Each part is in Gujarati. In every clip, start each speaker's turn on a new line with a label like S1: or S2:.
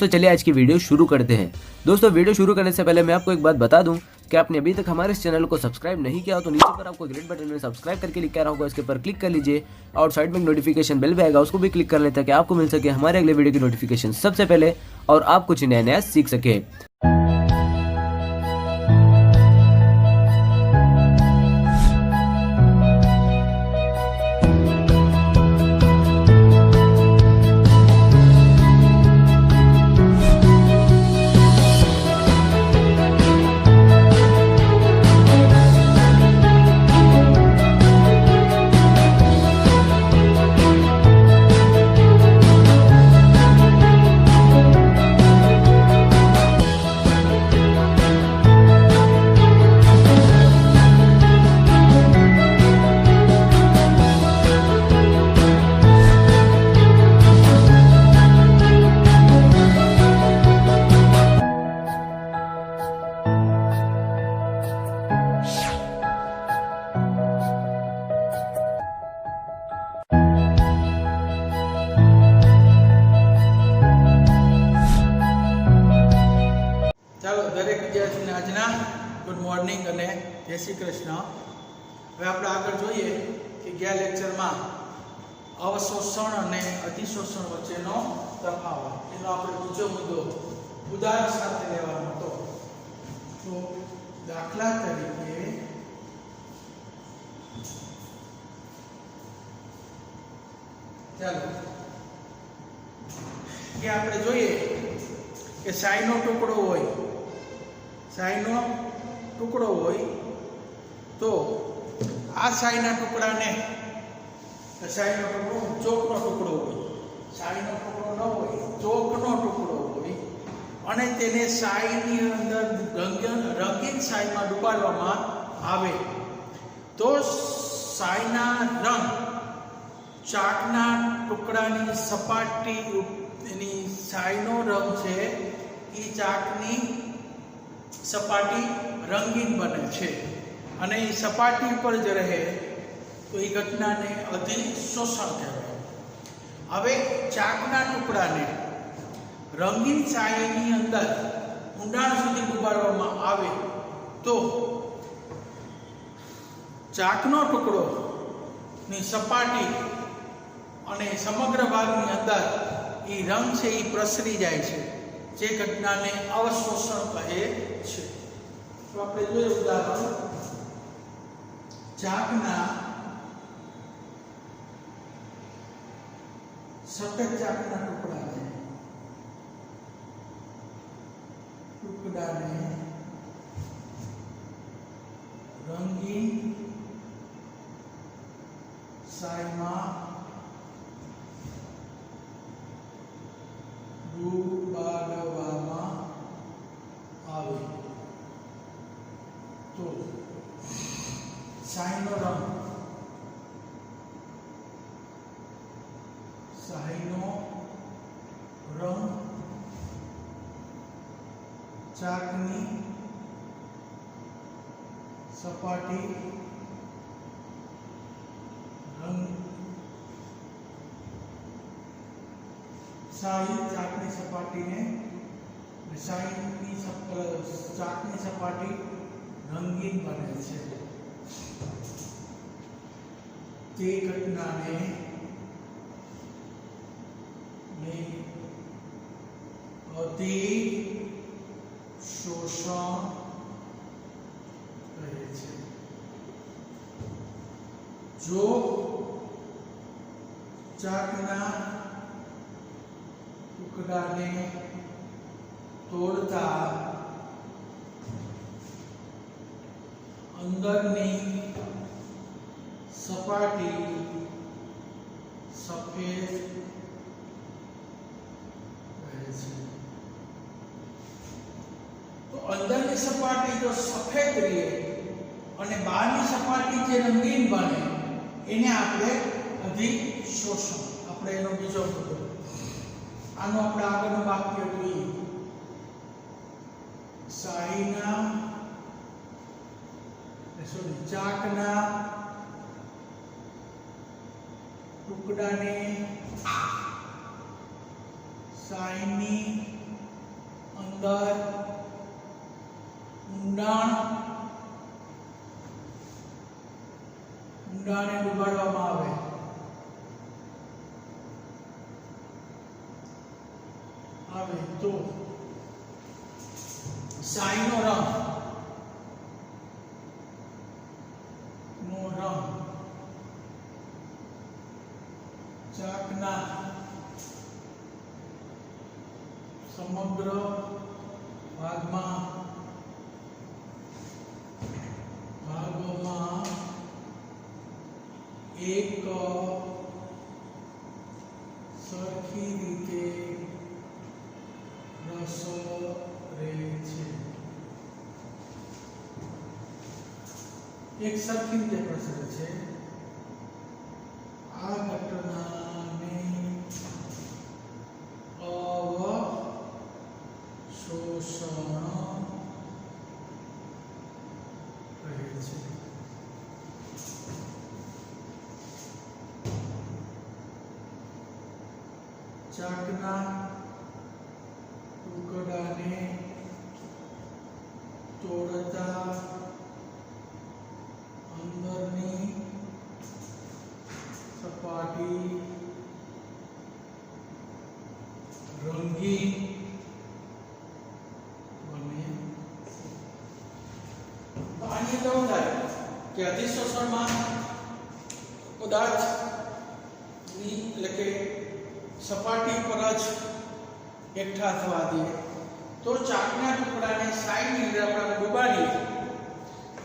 S1: दोस्तों चलिए आज की वीडियो शुरू करते हैं। दोस्तों वीडियो शुरू करने से पहले मैं आपको एक बात बता दूं कि आपने अभी तक हमारे इस चैनल को सब्सक्राइब नहीं किया हो तो नीचे पर आपको ग्रीन बटन में सब्सक्राइब करके लिखा रहा होगा, इसके ऊपर क्लिक कर लीजिए और साइड में एक नोटिफिकेशन बेल भी आएगा, उसको भी क्लिक कर लें ताकि आपको मिल सके हमारे अगले वीडियो की नोटिफिकेशन सबसे पहले और आप कुछ नया नया सीख सके।
S2: ચાલો દરેક વિદ્યાર્થીને આજના ગુડ મોર્નિંગ અને જય શ્રી કૃષ્ણ। હવે આપણે આગળ જોઈએ કે ગયા લેક્ચરમાં અવશોષણ અને અધિશોષણ વચ્ચેનો તફાવત, એનો આપણે બીજો મુદ્દો ઉદાહરણ સાથે લેવાનો હતો। તો દાખલા તરીકે ચાલો કે આપણે જોઈએ કે સાઈનો ટુકડો હોય, સાઈનો ટુકડો હોય તો આ સાઈના ટુકડાને, સાઈનો ટુકડો ચોકનો ટુકડો હોય, સાઈનો ટુકડો ન હોય ચોકનો ટુકડો હોય અને તેને સાઈની અંદર રંગીન સાઈમાં ડુબાડવામાં આવે તો સાઈના રંગ ચાકના ટુકડાની સપાટી, એની સાઈનો રંગ છે એ ચાકની સપાટી રંગીન બને છે અને એ સપાટી પર જ રહે તો એ ઘટનાને અધિશોષણ કહેવાય। હવે ચાકના ટુકડાને રંગીન સાઈની અંદર ઊંડાણ સુધી ડુબાડવામાં આવે તો ચાકનો ટુકડો ની સપાટી અને સમગ્ર ભાગની અંદર એ રંગ છે એ પ્રસરી જાય છે, જે ઘટનાને અવશોષણ કહે છે। તો આપણે જોઈએ ઉદાહરણ, ચાકના સફેદ ચાકના ટુકડાને રંગીન સાઈમાં ડુબાડવામાં આવે તો સાઈનો રંગ, સાઈનો રંગ ચાકની સપાટી સાઈ ચાકની સપાટીને ચાકની સપાટી રંગીન બને છે, તે ઘટનાને અધિશોષણ કહે છે। જો ચાકના ટુકડાને તોડતા અંદરની સપાટી સફેદ રહે છે તો અંદરની સપાટી જો સફેદ રહે અને બહારની સપાટી જે રંગીન બને એને આપણે અધિશોષણ, આપણે એનો બીજો મુદ્દો। આનો આપણે આગળનું વાક્ય જોઈએ, સાઈના ચાકના ટુકડાને સાઈની અંદર ઊંડાણે ડુબાડવામાં આવે તો શાહીનો રંગ ચાકના સમગ્ર ભાગોમાં એક સરખી રીતે પ્રસરે છે. એક સરખી રીતે પ્રસરે છે. આ ઘટનાને અવશોષણ કહે છે. ચાકના ટુકડાને તોડતા અંદરની સપાટી રંગીન બને. આની કેવું થાય કે અધિશોષણમાં પદાર્થની એટલે કે સપાટી પર જ એકઠા થવા દે તો ચાકના ટુકડાને શાહીની અંદર આપણે ડુબાડીએ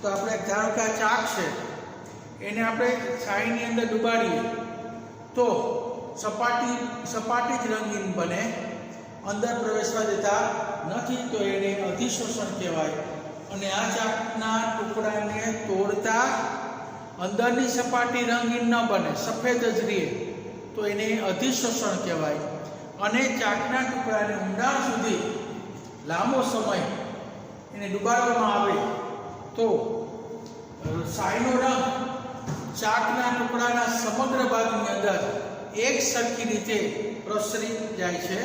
S2: તો આપણે ધારો કે આ ચાક છે એને આપણે શાહીની અંદર ડુબાડીએ તો સપાટી જ રંગીન બને, અંદર પ્રવેશવા દેતા નથી તો એને અધિશોષણ કહેવાય. અને આ ચાકના ટુકડાને તોડતા અંદરની સપાટી રંગીન ન બને, સફેદ જ રહે તો એને અધિશોષણ કહેવાય. અને ચાકના ટુકડાને ઊંડાણ સુધી લાંબો સમય એને ડુબાડવામાં આવે તો શાહીનો રંગ ચાકના ટુકડાના સમગ્ર ભાગની અંદર એક સરખી રીતે પ્રસરી જાય છે.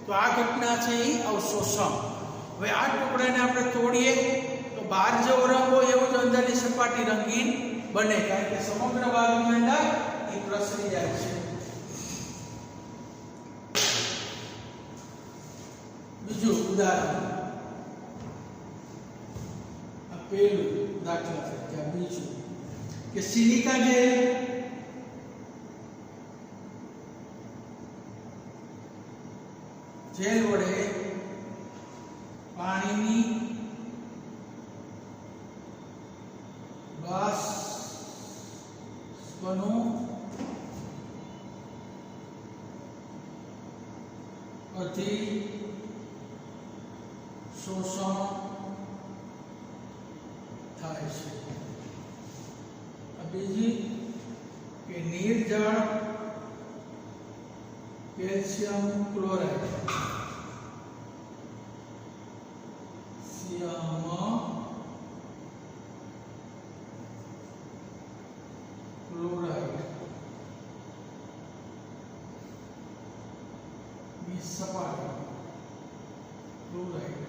S2: તો આ ઘટના છે એ અવશોષણ. હવે આ ટુકડાને આપણે તોડીએ તો બહાર જેવો રંગ હોય એવું જ અંદરની સપાટી રંગીન બને, કારણ કે સમગ્ર ભાગની અંદર એ પ્રસરી જાય છે. બીજું ઉદાહરણ, આ પહેલું દાખલા તરીકે, આ બીજું કે સિલિકા જેલ વડે પાણીની બાષ્પનું અધિશોષણ થાય છે. બીજી કે નિર્જળ કેલ્શિયમ ક્લોરાઇડ ની સપાટી ક્લોરાઇડ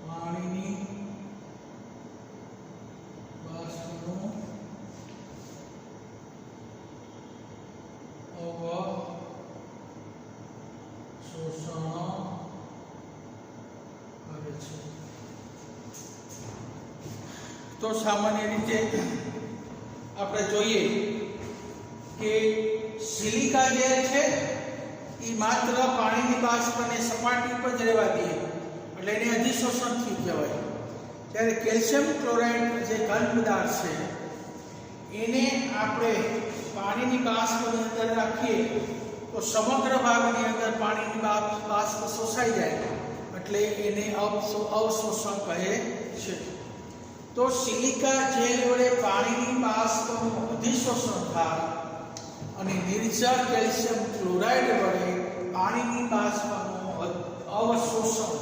S2: પાણીની બાષ્પનું અવશોષણ કરે છે. તો સામાન્ય રીતે આપણે જોઈએ કે સિલિકા જેલ છે એ માત્ર પાણીની બાષ્પને સપાટી પર જ રહેવા દે એટલે એને અધિશોષણ થયું કહેવાય. ત્યારે કેલ્શિયમ ક્લોરાઇડ જે ઘન પદાર્થ છે એને આપણે પાણીની બાષ્પની અંદર રાખીએ તો સમગ્ર ભાગની અંદર પાણીની બાષ્પ શોષાઈ જાય એટલે એને અવશોષણ કહે છે. તો સિલિકા જેલ વડે પાણીની બાષ્પનું અધિશોષણ થાય અને નિર્જળ કેલ્શિયમ ક્લોરાઇડ વડે પાણીની બાષ્પનું અવશોષણ.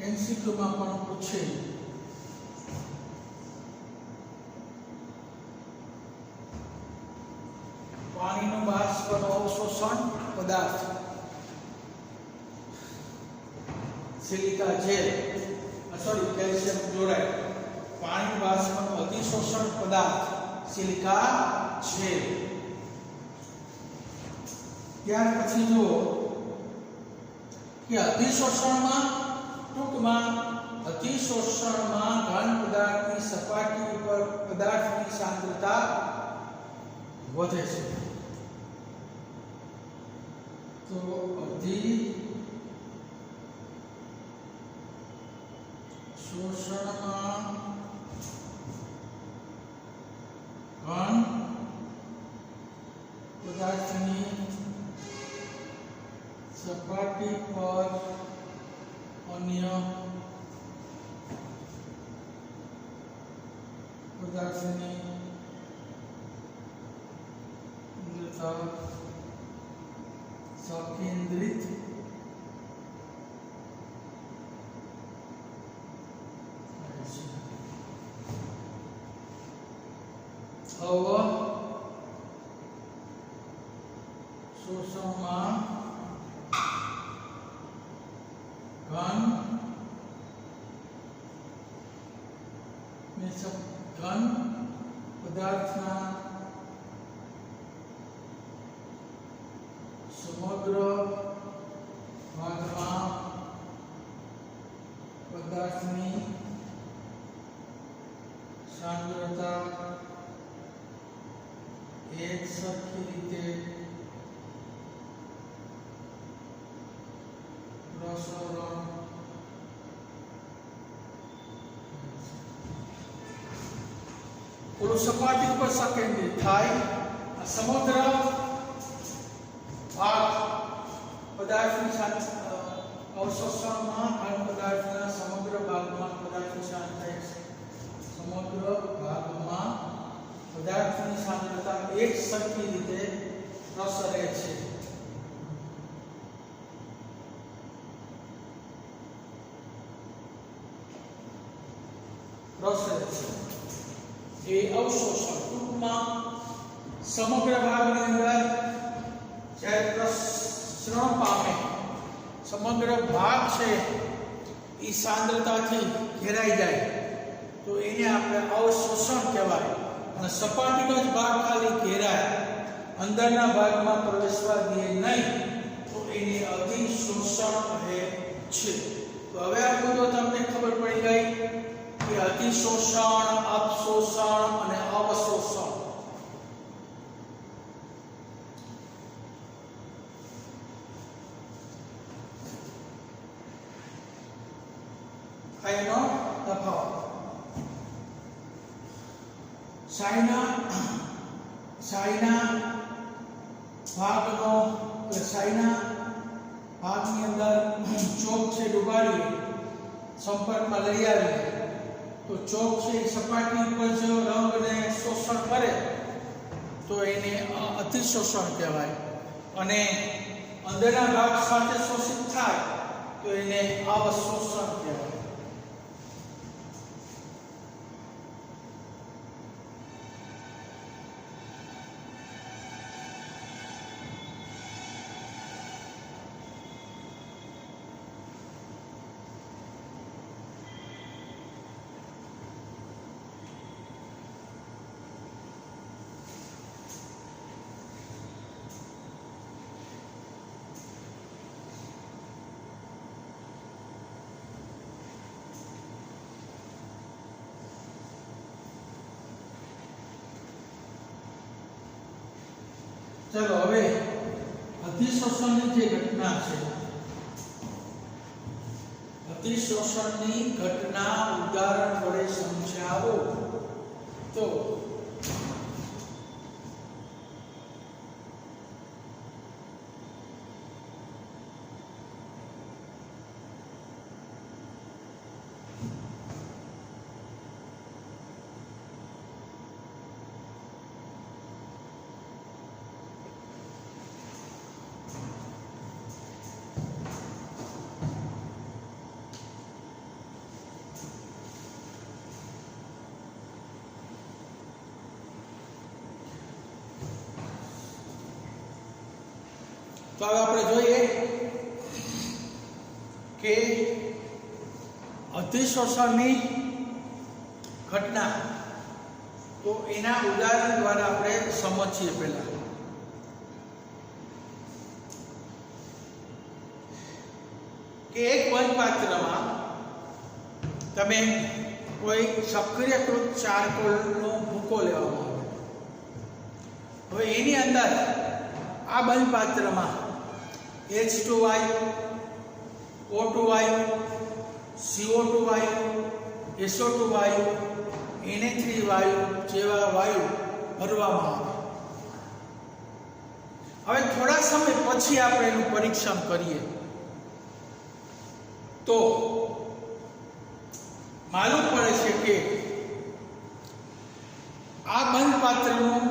S2: એમસીક્યુમાં પણ પૂછે પાણીનું બાષ્પનું અવશોષણ पदार्थ silica gel sorry calcium chloride पानी बाष्प अतिशोषण पदार्थ सिलिका जेल ત્યાર પછી જો કે અતિશોષણમાં ટૂંકમાં અતિશોષણમાં ઘન પદાર્થની સપાટી ઉપર પદાર્થની સાંદ્રતા વધે છે તો અતિશોષણમાં ઘન પદાર્થની सपाटी पर अन्य पदार्थनी सकेंद्रित शोषण घन में सब घन पदार्थना समग्र भागमा पदार्थनी सांद्रता एक सरखी रीते प्रसरण सपाटी पर सकेंद्रित थाय समग्र भाग पदार्थनी अवशोषणमां घन पदार्थना समग्र भागमां पदार्थनी सांद्रता समग्र भागमां पदार्थनी सांद्रता एक सरखी रीते प्रसरे छे ये अवशोषण टूंकमां समग्र भागनी अंदर જ્યારે પ્રસરણ પામે સમગ્ર ભાગ છે એ સાંદ્રતાથી ઘેરાઈ જાય તો એને આપણે અવશોષણ કહેવાય અને સપાટીનો જ ભાગ ખાલી ઘેરાય અંદરના ભાગમાં પ્રવેશવા દે નહીં તો એને અતિશોષણ કહે છે તો હવે આ બધું તમને ખબર પડી ગઈ कि अतिशोषण अपशोषण અને અવશોષણ આનો તફાવત સાયના ભાગની અંદર ચોક છે ડુબાડી સંપર્કમાં લઈ આવી तो चौक से सपाटी पर जो रंग ने शोषण करे तो એને અતિશોષણ કહેવાય અને અંદરના ભાગ સાથે શોષિત થાય તો એને અવશોષણ કહેવાય चलो હવે અતિશોષણની જે ઘટના છે અતિશોષણની ઘટના ઉદાહરણ વડે સમજાવો તો તો હવે આપણે જોઈએ કે અધિશોષણની ઘટના, તો એના ઉદાહરણ દ્વારા આપણે સમજીએ. પહેલા કે એક બંધ પાત્રમાં તમે કોઈ સક્રિયકૃત ચારકોલનો ભૂકો લેવામાં આવે. હવે એની અંદર આ બંધ પાત્રમાં H2 O2 CO2 SO2 Na3 જેવા વાયુ ભરવામાં આવે. હવે થોડા સમય પછી આપણે એનું પરીક્ષણ કરીએ તો માલુમ પડે છે કે આ બંધ પાત્રનું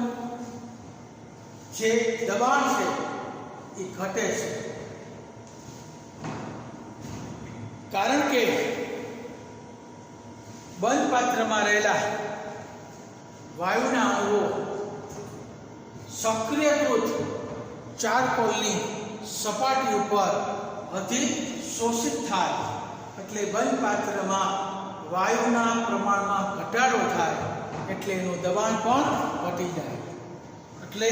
S2: જે દબાણ છે એ ઘટે છે. કારણ કે બંધ પાત્રમાં રહેલા વાયુના અણુઓ સક્રિયકૃત ચારકોલની સપાટી ઉપર અધિશોષિત થાય, એટલે બંધ પાત્રમાં વાયુના પ્રમાણમાં ઘટાડો થાય, એટલે એનું દબાણ પણ ઘટી જાય. એટલે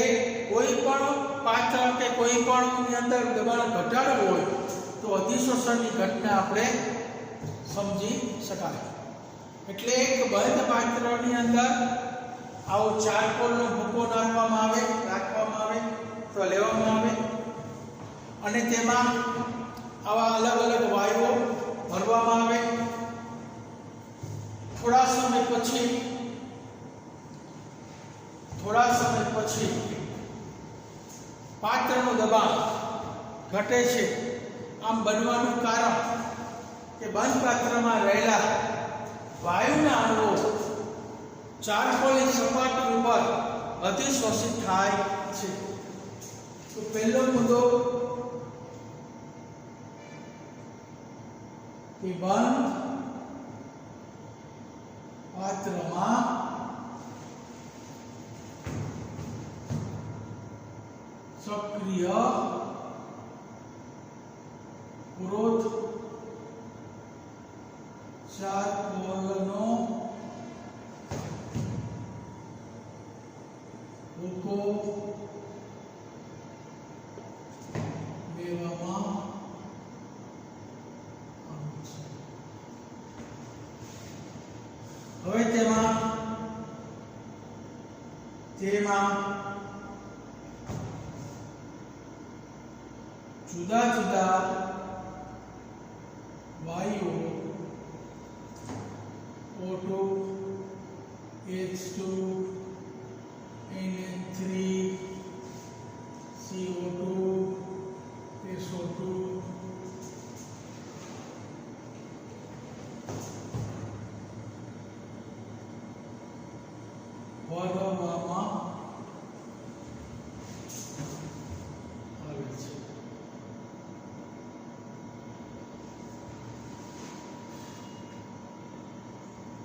S2: કોઈ પણ પાત્ર કે કોઈ પણ અંદર દબાણ ઘટાડવું હોય તો અધિશોષણની ઘટના આપણે સમજી શકાય. એટલે એક બંધ પાત્રની અંદર આવો ચારકોલનો ભૂકો રાખવામાં આવે તો લેવામાં આવે અને તેમાં આવા અલગ અલગ વાયુઓ ભરવામાં આવે. થોડા સમય પછી પાત્રનું દબાણ ઘટે છે. આમ બનવાનું કારણ કે બંધ પાત્રમાં રહેલા વાયુના અણુઓ ચારકોલની સપાટી ઉપર અધિશોષિત થાય છે. તો પહેલો મુદ્દો કે બંધ પાત્રમાં સક્રિય પુરોત ચારકોલનો ભૂકો લેવામાં આવે છે. હવે તેમાં જુદા જુદા વાયુઓ O2 H2 Na3 CO2 SO2 ભરવામાં આવે છે.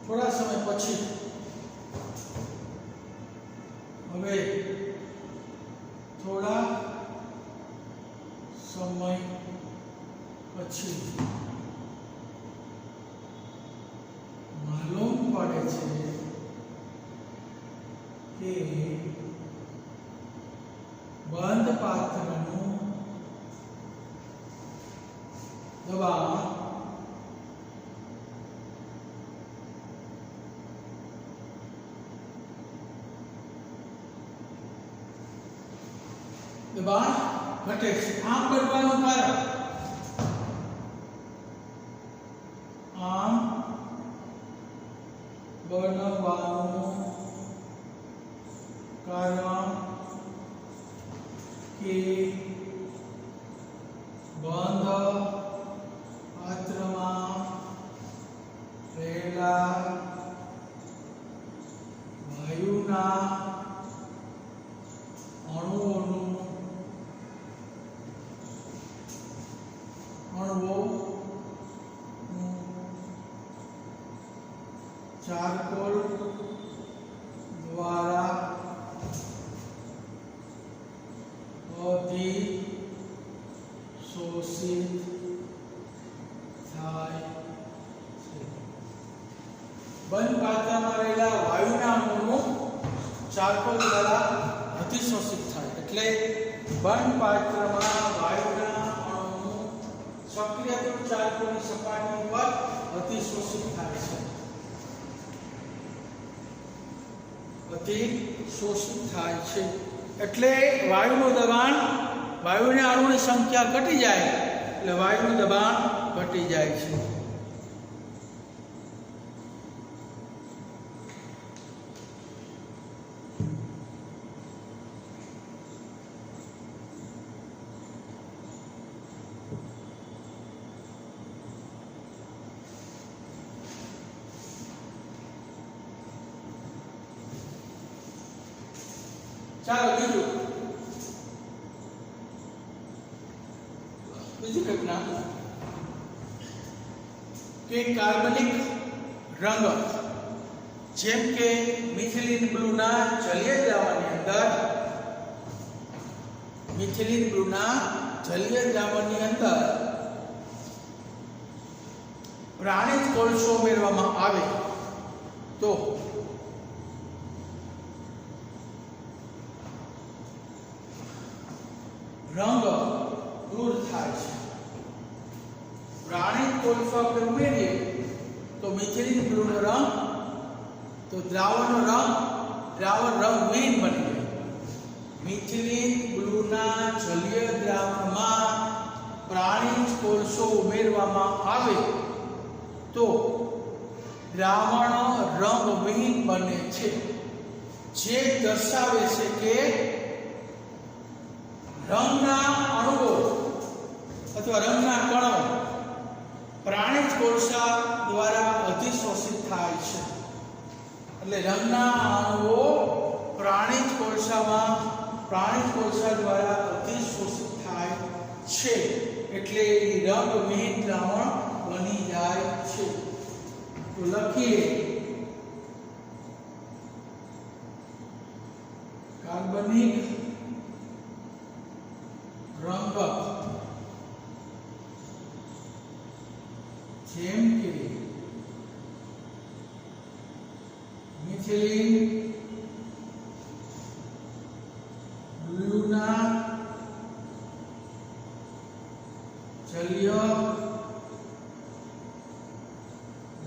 S2: થોડા સમય પછી માલુમ પડે છે કે બંધ પાત્રનું દબાણ ઘટે છે. આમ બનવાનું કારણ કે બંધ પાત્રમાં રહેલા વાયુના અણુઓનું ચારકોલ દ્વારા અધિશોષણ બંધ પાત્રમાં રહેલા વાયુના અણુનું ચારકોલ દ્વારા અધિશોષિત થાય. એટલે બંધ પાત્રમાં વાયુના અણુનું સક્રિયકૃત ચારકોલની સપાટી પર અધિશોષિત થાય છે. અધિશોષિત થાય છે એટલે વાયુનું દબાણ, વાયુના અણુની સંખ્યા ઘટી જાય એટલે વાયુનું દબાણ ઘટી જાય છે. ચાલો બીજી ઘટના કે કાર્બનિક રંગ જેમ કે મિથિલિન બ્લુના જલીય દ્રાવણની અંદર, મિથિલિન બ્લુના જલીય દ્રાવણની અંદર પ્રાણિજ કોલસો ઉમેરવામાં આવે તો રંગ દૂર થાય છે. પ્રાણિજ કોલસો આપણે ઉમેરીએ તો મિથિલિન બ્લુનો રંગ, તો દ્રાવણનો રંગ, દ્રાવણ રંગહીન બની જાય. મિથિલિન બ્લુના જલીય દ્રાવણમાં પ્રાણિજ કોલસો ઉમેરવામાં આવે તો દ્રાવણ રંગહીન બને છે, જે દર્શાવે છે કે રંગના અણુઓ અથવા રંગના કણો પ્રાણિજ કોલસા દ્વારા અધિશોષિત થાય છે. એટલે રંગના અણુઓ પ્રાણિજ કોલસા દ્વારા અધિશોષિત થાય છે એટલે રંગહીન દ્રાવણ બની જાય છે. તો લખીએ કાર્બનિક રંગ જેમ કે મિથિલિન બ્લુના જલીય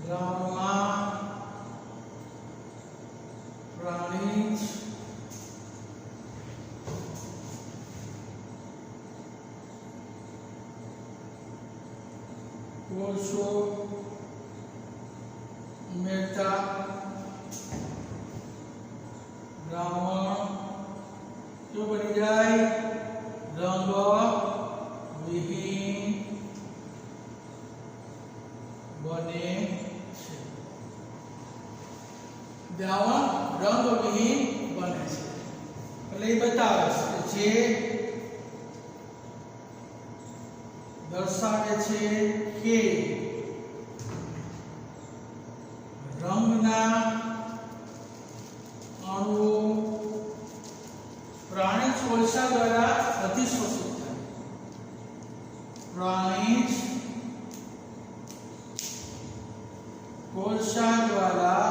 S2: દ્રાવણમાં પ્રાણિજ કોલસો ઉમેરતા દ્રાવણ શું બની જાય? રંગવિહીન બને છે. દ્રાવણ રંગવિહીન બને છે એટલે એ બતાવે છે, જે દર્શાવે છે કે રંગના અણુઓ પ્રાણિજ કોલસા દ્વારા અધિશોષિત થાય. પ્રાણિજ કોલસા દ્વારા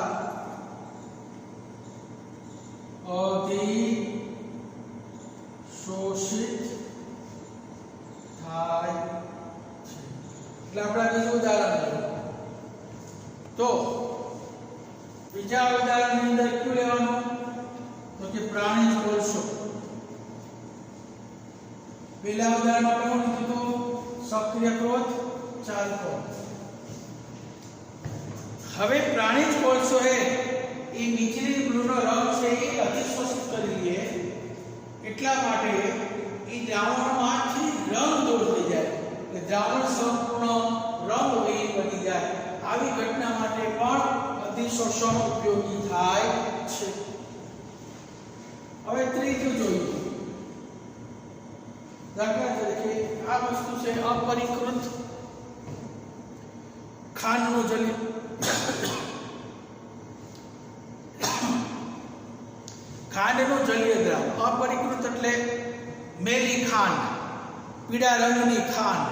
S2: અધિશોષિત થાય છે. એટલે આપણે બીજું ઉદાહરણ લઈએ તો બીજા ઉદાહરણની અંદર શું લેવાનું? તો કે પ્રાણિજ કોલસો. પહેલા ઉદાહરણમાં કોણ કીધું? સક્રિયકૃત ચારકોલ. હવે પ્રાણિજ કોલસો એ મિથિલિન બ્લુનો રંગ છે એ અધિશોષિત કરી લે, એટલા માટે એ દ્રાવણમાંથી રંગ દૂર થઈ જાય એટલે દ્રાવણ સંપૂર્ણ રંગહીન બની જાય. આવી ઘટના માટે પણ અધિશોષણ ઉપયોગી થાય છે. હવે ત્રીજું જોઈએ. દાખલા તરીકે આ વસ્તુ છે અપરિકૃત ખાંડનું જલીય. ખાંડનું જલીય દ્રાવણ અપરિકૃત એટલે મેલી ખાંડ, પીળા રંગની ખાંડ.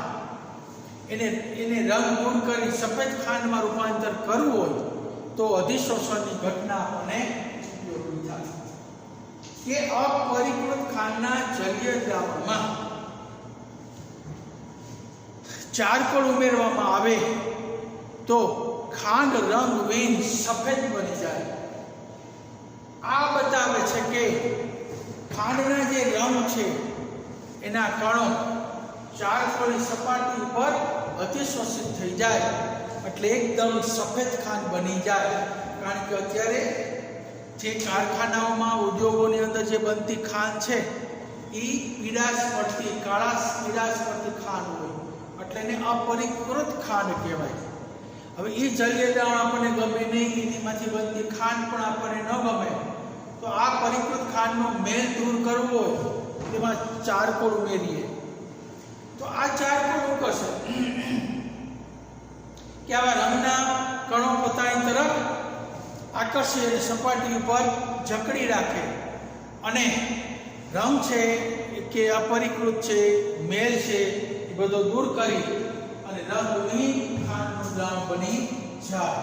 S2: એને રંગ દૂર કરી સફેદ ખાંડમાં રૂપાંતર કરવું હોય તો અધિશોષણની ઘટના આપણને ઉપયોગી થાય કે અપરિકૃત ખાંડના જલીય દ્રાવણમાં ચારકોલ ઉમેરવામાં આવે તો ખાંડ રંગહીન સફેદ બની જાય. આ બતાવે છે કે ખાંડના જે રંગ છે એના કણો ચારકોલની સપાટી ઉપર અતિશોષિત થઈ જાય એટલે એકદમ સફેદ ખાંડ બની જાય. કારણ કે અત્યારે જે કારખાનાઓમાં ઉદ્યોગોની અંદર જે બનતી ખાંડ છે એ પીળાશ પડતી કાળાશ પીળાશ પડતી ખાંડ હોય એટલે એને અપરિકૃત ખાંડ કહેવાય. હવે એ જલીય દ્રાવણ આપણને ગમે નહીં, એમાંથી બનતી ખાંડ પણ આપણને ન ગમે, તો આ પરિકૃત ખાંડનો મેલ દૂર કરવો હોય તેમાં ચારકોલ ઉમેરીએ તો આ ચારકોલ શું કરશે કે આવા રંગના કણો પોતાની તરફ આકર્ષી અને સપાટી ઉપર જકડી રાખે અને રંગ છે કે અપરિકૃત છે મેલ છે એ બધો દૂર કરી અને રંગહીન ખાંડનું દ્રાવણ બની જાય.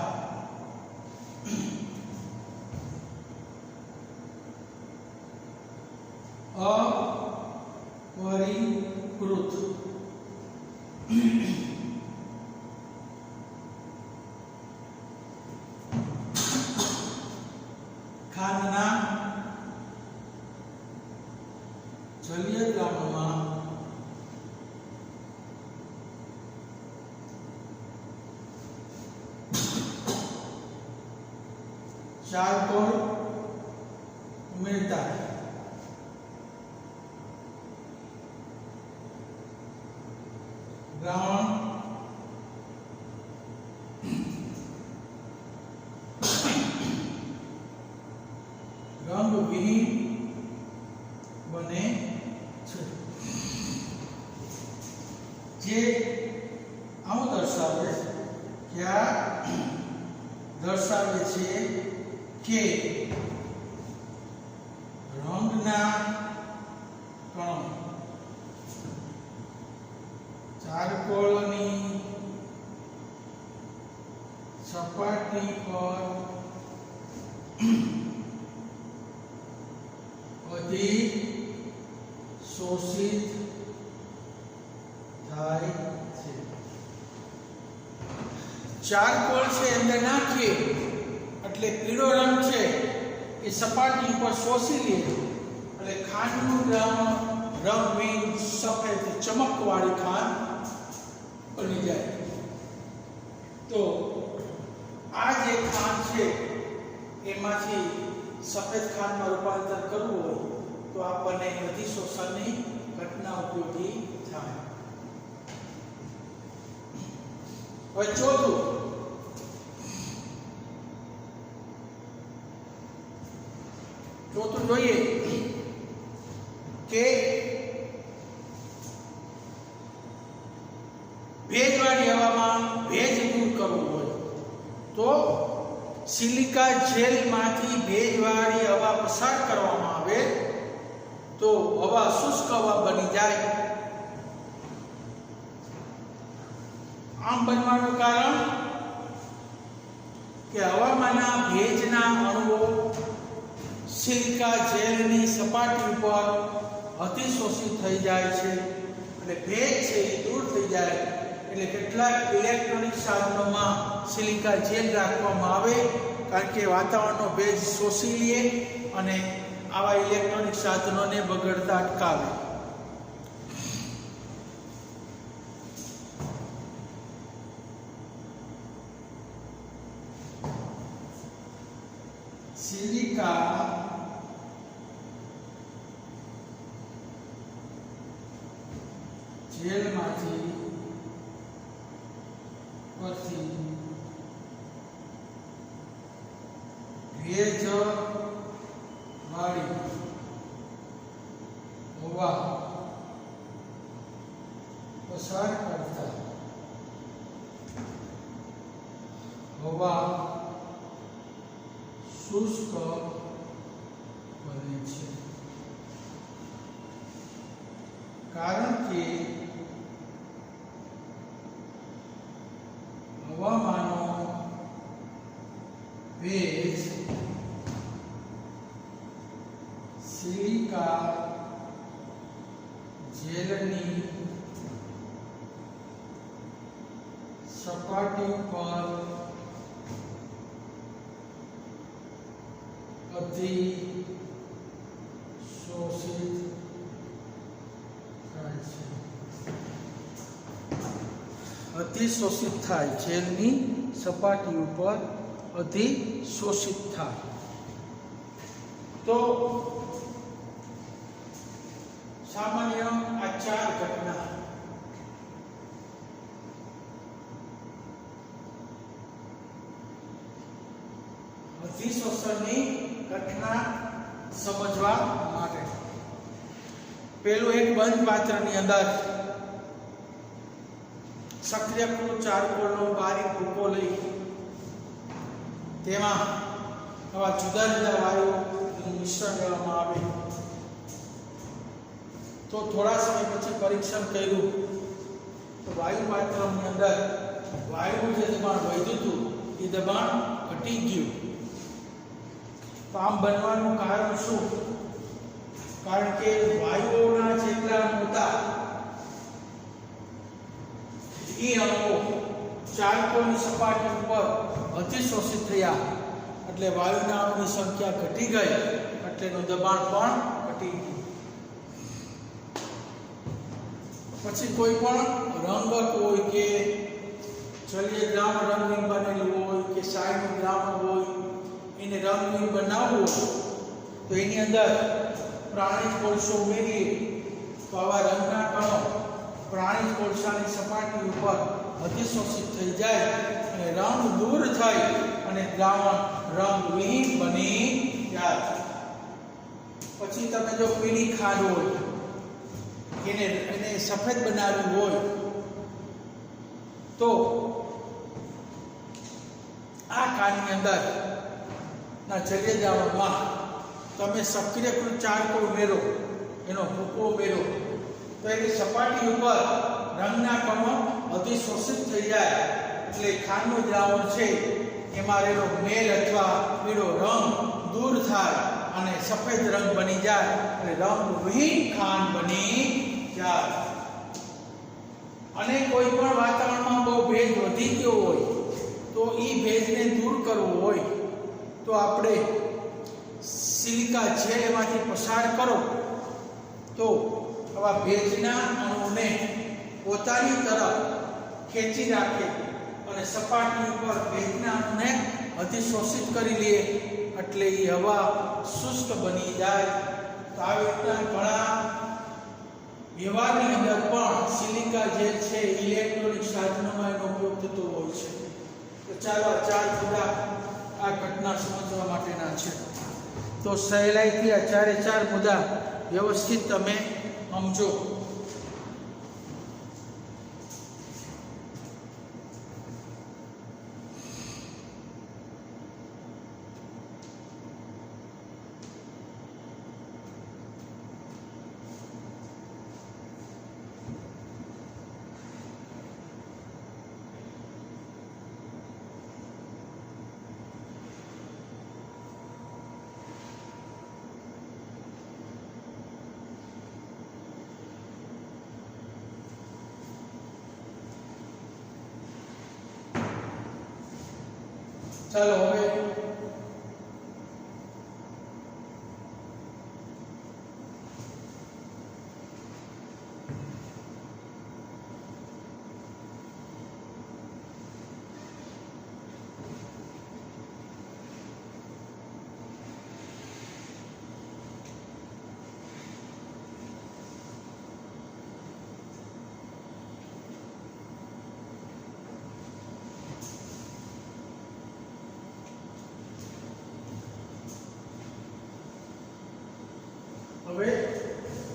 S2: અપરિકૃત ખાંડના જલીય દ્રાવણમાં ચારકોલ ઉમેરતા દ્રાવણ રંગવિહીન બને છે. જે આવું દર્શાવે કે આ દર્શાવે છે કે રંગના કણો ચારકોલની સપાટી પર અધિશોષિત થાય છે. ચારકોલ છે અંદર નાખીએ એટલે પીળો રંગ છે એ સપાટી ઉપર શોષી લે એટલે ખાંડનું દ્રાવણ રંગહીન સફેદ ચમકવાળી ખાંડ બની જાય. તો આ જે ખાંડ છે એમાંથી સફેદ ખાંડમાં રૂપાંતર કરવું હોય તો આપણને અધિશોષણની ઘટના ઉપયોગી થાય. હવે ચોથું જોઈએ કે ભેજવાળી હવામાં ભેજ દૂર કરવું હોય તો સિલિકા જેલમાંથી ભેજવાળી હવા પસાર કરવામાં આવે તો હવા શુષ્ક હવા બની જાય. આમ બનવાનું કારણ કે હવામાંના ભેજના અણુઓ સિલિકા જેલની સપાટી ઉપર અતિશોષિત થઈ જાય છે એટલે ભેજ છે એ દૂર થઈ જાય એટલે કેટલાક ઇલેક્ટ્રોનિક સાધનોમાં સિલિકા જેલ રાખવામાં આવે કારણ કે વાતાવરણનો ભેજ શોષી લે અને આવા ઇલેક્ટ્રોનિક સાધનોને બગડતા અટકાવે. સિલિકા જેલમાંથી પરથી ભેજવાળી હવા પસાર કરતા હવા શુષ્ક બને છે કારણ કે હવામાનનો ભેજ સિલિકા જેલની સપાટી પર અધિશોષિત થાય છે. અધિશોષિત થાય, જેલની સપાટી ઉપર અધિશોષિત થાય. તો સામાન્ય આ ચાર ઘટના અધિશોષણની ઘટના સમજવા માટે. પેલું એક બંધ પાત્રની અંદર સક્રિયકૃત ચારકોલનો બારીક ભૂકો લઈ તેમાં આવા જુદા જુદા વાયુઓનું મિશ્રણ કરવામાં આવે. તો થોડા સમય પછી પરીક્ષણ કર્યું તો વાયુ પાત્રની અંદર વાયુનું જે દબાણ વધ્યું હતું એ દબાણ ઘટી ગયું. તો આમ બનવાનું કારણ શું? કારણ કે વાયુઓના જેટલા મોટા એ અણુઓ ચારકોલની સપાટી ઉપર અધિશોષિત થયા એટલે વાયુના અણુની સંખ્યા ઘટી ગઈ એટલે એનું દબાણ પણ ઘટી ગયું. પછી કોઈ પણ રંગક હોય કે જલીય દ્રાવણ રંગહીન બનેલું હોય કે સાયનું દ્રાવણ હોય એને રંગહીન બનાવવું હોય તો એની અંદર પ્રાણીજ કોલસો ઉમેરીએ તો આવા રંગના કણો પ્રાણીજ કોલસાની સપાટી ઉપર અધિશોષિત થઈ જાય અને રંગ દૂર થઈ અને દ્રાવણ રંગવિહીન બની જાય. પછી તમે જો પીળી ખાંડ હોય એને સફેદ બનાવવી હોય તો આ ખાંડની અંદર ના જલીય દ્રાવણમાં તમે સક્રિયકૃત ચારકોલ ઉમેરો, એનો ભૂકો ઉમેરો તો એની સપાટી ઉપર રંગના કણો અધિશોષિત થઈ જાય એટલે ખાંડનું દ્રાવણ છે એમાં રહેલો મેલ અથવા પીળો રંગ દૂર થાય અને સફેદ રંગ બની જાય અને રંગવિહીન ખાંડ બની જાય. અને કોઈ પણ વાતાવરણમાં બહુ ભેજ વધી ગયો હોય તો એ ભેજને દૂર કરવો હોય તો આપણે સિલિકા જેલ એમાંથી પસાર કરો તો આવા ભેજના અણુને પોતાની તરફ ખેંચી રાખે અને સપાટી ઉપર ભેજના અણુને અધિશોષિત કરી લે એટલે એ હવા શુષ્ક બની જાય. તો આવી રીતના ઘણા વ્યવહારની અંદર પણ સિલિકા જેલ છે ઇલેક્ટ્રોનિક સાધનોમાં એનો ઉપયોગ થતો હોય છે. તો ચાલો આ ચાર મુદ્દા આ ઘટના સમજવા માટેના છે. તો સહેલાઈથી આ ચારે ચાર મુદ્દા વ્યવસ્થિત તમે સમજો. ચાલો હવે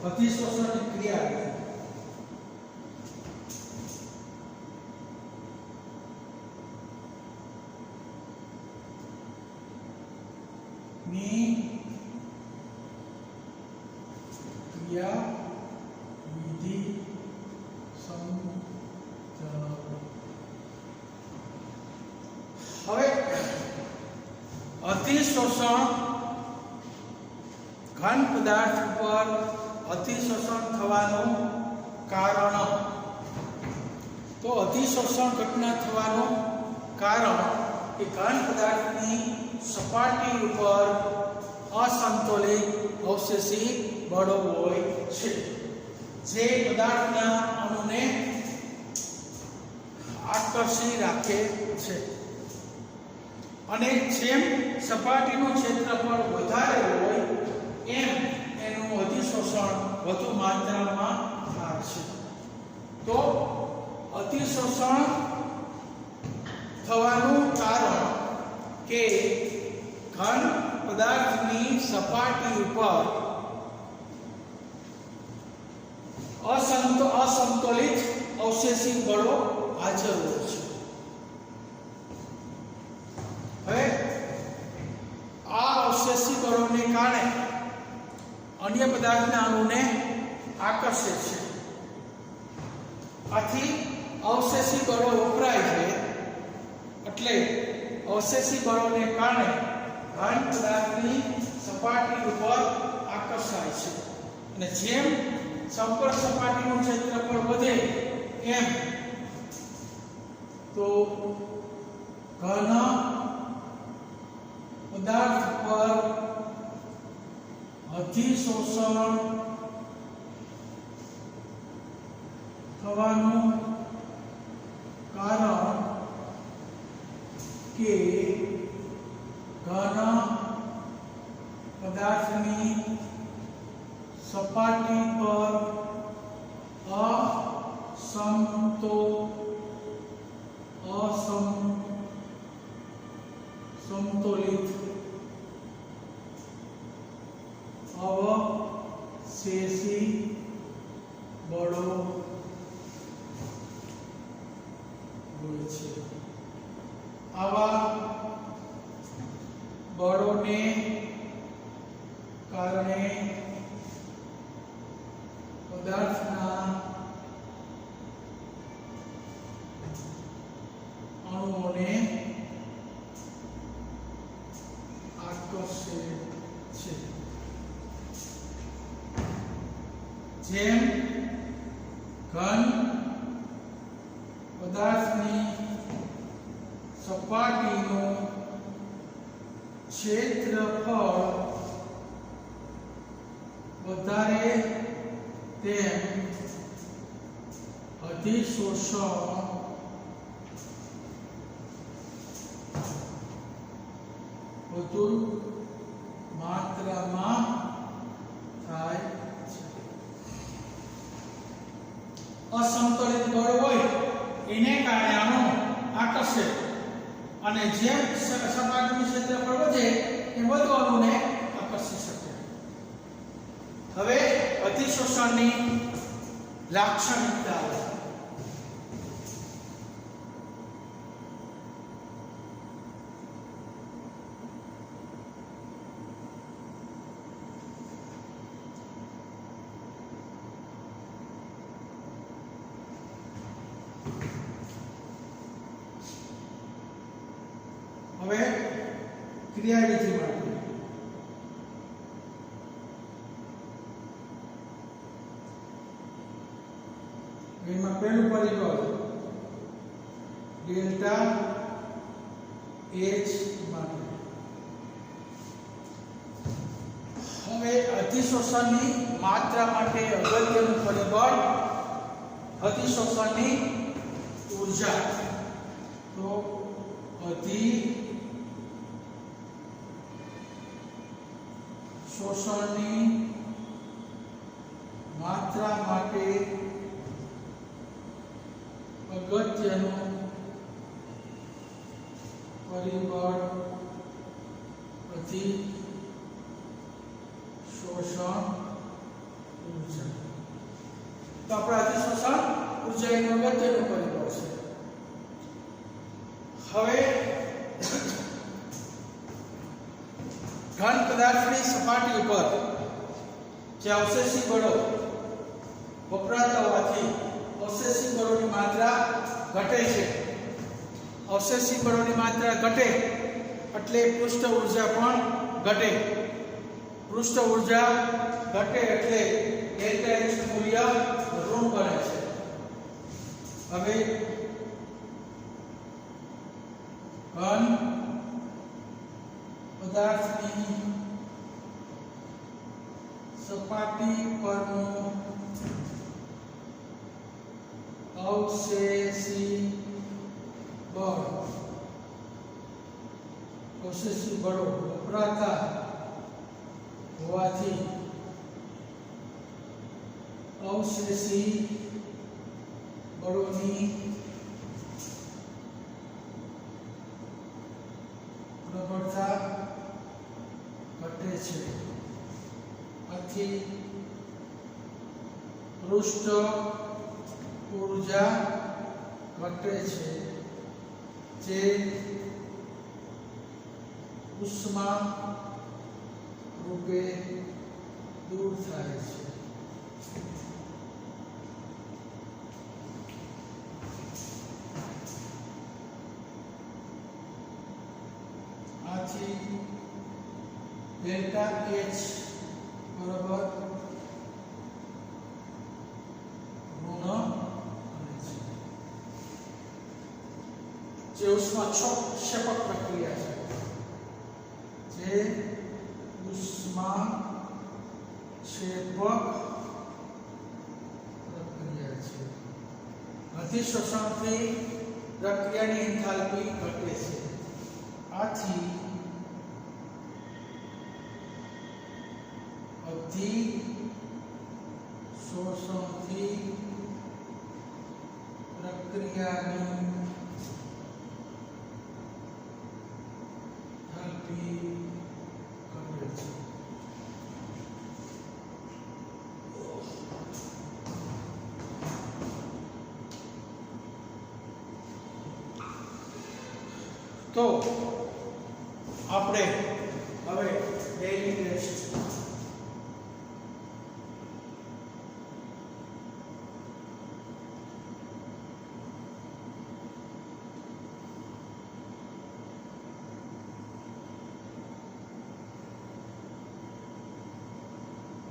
S2: અધિશોષણની ક્રિયા ની ક્રિયા વિધિ હવે અતિશોષણ ઘન પદાર્થ ઉપર અતિશોષણ થવાનું કારણ, તો અતિશોષણ ઘટના થવાનું કારણ કે ઘન પદાર્થની સપાટી ઉપર અસંતુલિત અવશેષી બળો હોય છે, જે પદાર્થના અણુને આકર્ષી રાખે છે, અને જેમ સપાટીનું ક્ષેત્રફળ વધારે હોય એમ એનું અતિશોષણ વધુ માત્રામાં થાય છે. તો અતિશોષણ થવાનું કારણ કે ઘન પદાર્થની સપાટી ઉપર અસંતુલિત અવશેષી બળો હાજર હોય છે. હવે આ અવશેષી બળોને કારણે અન્ય પદાર્થના અણુને આકર્ષે છે. આથી અવશેષી બળો વપરાય છે, એટલે અવશેષી બળોને કારણે ઘન પદાર્થની સપાટી ઉપર આકર્ષાય છે, અને જેમ સંપર્ક સપાટીનું ક્ષેત્રફળ વધે એમ તો ઘન પદાર્થ પર અતિશોષણ થવાનું કારણ કે ઘન પદાર્થની સપાટી પર અસંતુલિત અવશેષી બળો હોય છે. આવા બળોને કારણે પદાર્થના અણુઓને આકર્ષે છે. જેમ ઘન પદાર્થની સપાટીનું ક્ષેત્રફળ વધારે તેમ અતિશોષણ વધુ માત્રામાં થાય છે. અસંતુલિત બળ હોય એને કારણે અણુ આકર્ષે, અને જેમ સપાટીનું ક્ષેત્રફળ વધે એ વધુ અણુને આકર્ષી શકે. હવે અતિશોષણની લાક્ષણિકતા. હવે ક્રિયાવિધિ માટે એમાં પહેલું પરિબળ ડેલ્ટા એચ માટે. હવે અતિશોષણની માત્રા માટે અગત્યનું પરિબળ અતિશોષણની ઊર્જા. તો અતિશોષણની માત્રા માટે અગત્યનું પરિબળ અતિશોષણ ઊર્જા. તો આપણે અતિશોષણ ઊર્જા એનું અગત્યનું પરિબળ છે. હવે ઘન પદાર્થની સપાટી ઉપર જે અવશેષી બળો વપરાતા હોવાથી અવશેષી બળોની માત્રા ઘટે છે. અવશેષી બળોની માત્રા ઘટે એટલે પૃષ્ઠ ઉર્જા પણ ઘટે. પૃષ્ઠ ઉર્જા ઘટે એટલે ડેલ્ટા એચ નું મૂલ્ય ઋણ બને છે. હવે ઘન પદાર્થની સપાટી પરનું અવશેષી બળો વપરાતા હોવાથી અવશેષી બળોની પ્રબળતા ઘટે છે. આથી પૃષ્ઠ ઊર્જા ઘટે છે, જે ઉષ્મા રૂપે દૂર થાય છે. આથી ડેલ્ટા એચ બરાબર ઋણ બને છે. જે ઉષ્માક્ષેપક પ્રક્રિયા છે, જે ઉષ્માક્ષેપક પ્રક્રિયા છે. અધિશોષણથી પ્રક્રિયાની એન્થાલ્પી ઘટે છે. આથી અધિશોષણથી પ્રક્રિયાની એન્થાલ્પી ઘટે છે. તો આપણે હવે ડેઇલી ટેસ્ટ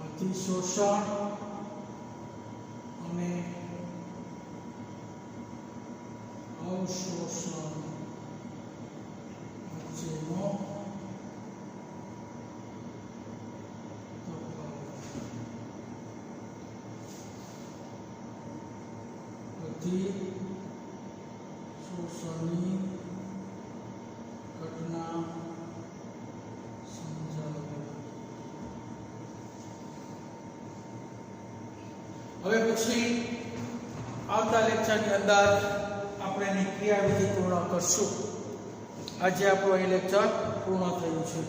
S2: અધિશોષણ અને અવશોષણ વચ્ચેનો અધિશોષણની ઘટના સમજાવો. હવે પછી આવતા લેક્ચરની અંદર આપણે એની ક્રિયાવિધિ પૂર્ણ કરશું. આજે આપણો એ લેક્ચર પૂર્ણ થયું છે.